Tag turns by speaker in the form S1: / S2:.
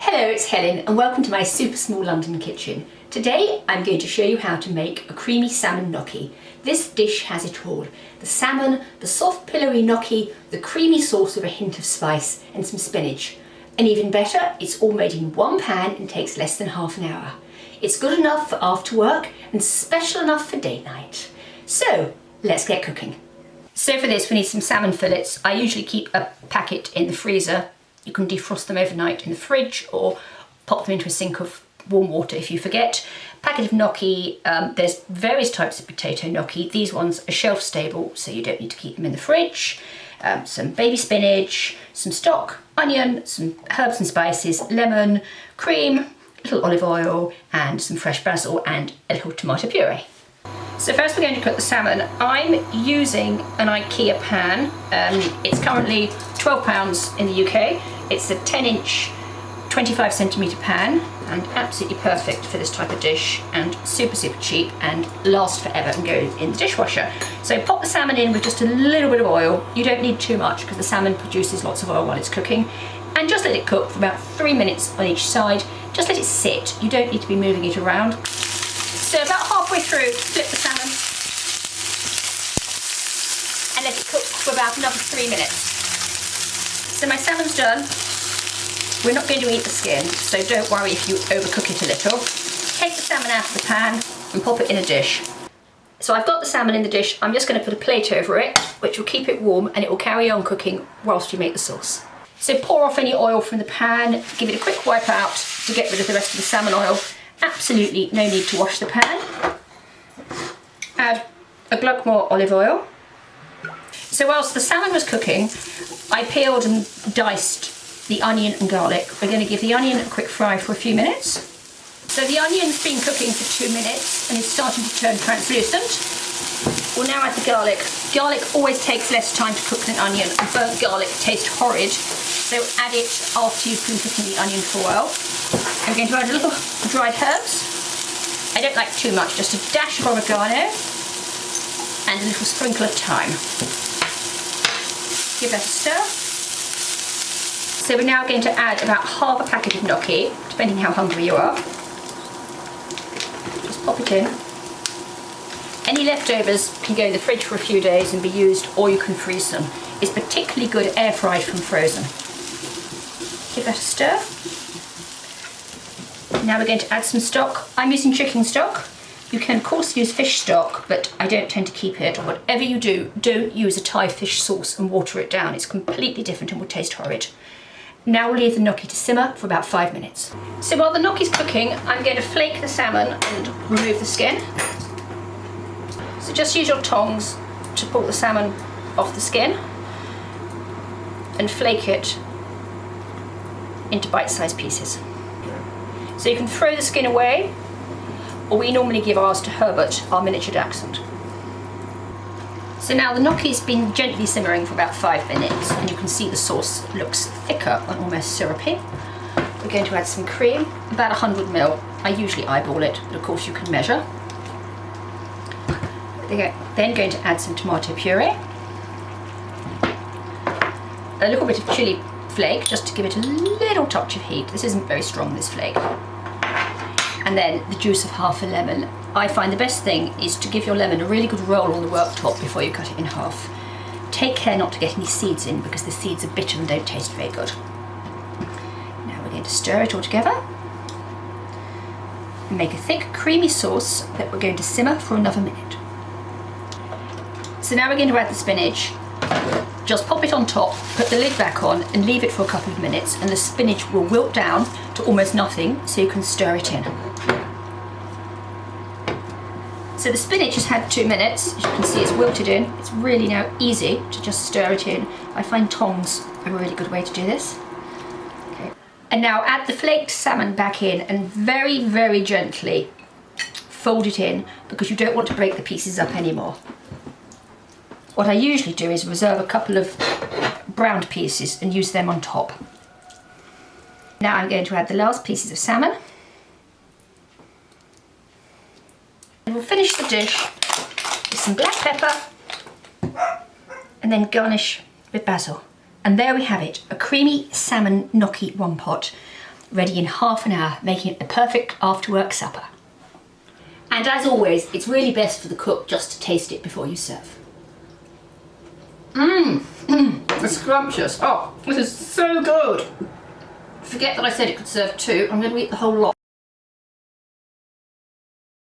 S1: Hello, it's Helen and welcome to my super small London kitchen. Today I'm going to show you how to make a creamy salmon gnocchi. This dish has it all. The salmon, the soft pillowy gnocchi, the creamy sauce with a hint of spice and some spinach. And even better, it's all made in one pan and takes less than half an hour. It's good enough for after work and special enough for date night. So let's get cooking. So for this we need some salmon fillets. I usually keep a packet in the freezer. You can defrost them overnight in the fridge or pop them into a sink of warm water if you forget. Packet of gnocchi, there's various types of potato gnocchi. These ones are shelf stable, so you don't need to keep them in the fridge. Some baby spinach, some stock, onion, some herbs and spices, lemon, cream, a little olive oil and some fresh basil and a little tomato puree. So first we're going to cook the salmon. I'm using an IKEA pan. It's currently £12 in the UK. It's a 10-inch, 25cm pan and absolutely perfect for this type of dish and super cheap and lasts forever and goes in the dishwasher. So pop the salmon in with just a little bit of oil. You don't need too much because the salmon produces lots of oil while it's cooking. And just let it cook for about 3 minutes on each side. Just let it sit. You don't need to be moving it around. So about halfway through, flip the salmon and let it cook for about another 3 minutes. So my salmon's done. We're not going to eat the skin, so don't worry if you overcook it a little. Take the salmon out of the pan and pop it in a dish. So I've got the salmon in the dish. I'm just going to put a plate over it, which will keep it warm and it will carry on cooking whilst we make the sauce. So pour off any oil from the pan, give it a quick wipe out to get rid of the rest of the salmon oil. Absolutely no need to wash the pan. Add a glug more olive oil. So whilst the salmon was cooking, I peeled and diced the onion and garlic. We're going to give the onion a quick fry for a few minutes. So the onion's been cooking for 2 minutes and is starting to turn translucent. We'll now add the garlic. Garlic always takes less time to cook than onion, and burnt garlic tastes horrid. So add it after you've been cooking the onion for a while. I'm going to add a little dried herbs. I don't like too much, just a dash of oregano and a little sprinkle of thyme. Give that a stir. So we're now going to add about half a packet of gnocchi, depending how hungry you are. Just pop it in. Any leftovers can go in the fridge for a few days and be used, or you can freeze them. It's particularly good air fried from frozen. Give that a stir. Now we're going to add some stock. I'm using chicken stock. You can of course use fish stock, but I don't tend to keep it. Whatever you do, don't use a Thai fish sauce and water it down. It's completely different and will taste horrid. Now we'll leave the gnocchi to simmer for about 5 minutes. So while the gnocchi's cooking, I'm going to flake the salmon and remove the skin. So just use your tongs to pull the salmon off the skin and flake it into bite-sized pieces. So you can throw the skin away, or we normally give ours to Herbert, our miniature dachshund. So now the gnocchi's been gently simmering for about 5 minutes and you can see the sauce looks thicker and almost syrupy. We're going to add some cream, about 100 ml. I usually eyeball it, but of course you can measure. We're then going to add some tomato puree, a little bit of chilli flake just to give it a little touch of heat. This isn't very strong, this flake. And then the juice of half a lemon. I find the best thing is to give your lemon a really good roll on the worktop before you cut it in half. Take care not to get any seeds in because the seeds are bitter and don't taste very good. Now we're going to stir it all together and make a thick creamy sauce that we're going to simmer for another minute. So now we're going to add the spinach. Just pop it on top, put the lid back on and leave it for a couple of minutes and the spinach will wilt down to almost nothing so you can stir it in. So the spinach has had 2 minutes, as you can see it's wilted in. It's really now easy to just stir it in. I find tongs are a really good way to do this. Okay. And now add the flaked salmon back in and very gently fold it in because you don't want to break the pieces up anymore. What I usually do is reserve a couple of browned pieces and use them on top. Now I'm going to add the last pieces of salmon. And we'll finish the dish with some black pepper and then garnish with basil. And there we have it, a creamy salmon gnocchi one pot. ready in half an hour, making it the perfect after-work supper. And as always, it's really best for the cook just to taste it before you serve. It's scrumptious. Oh, this is so good. Forget that I said it could serve two. I'm going to eat the whole lot.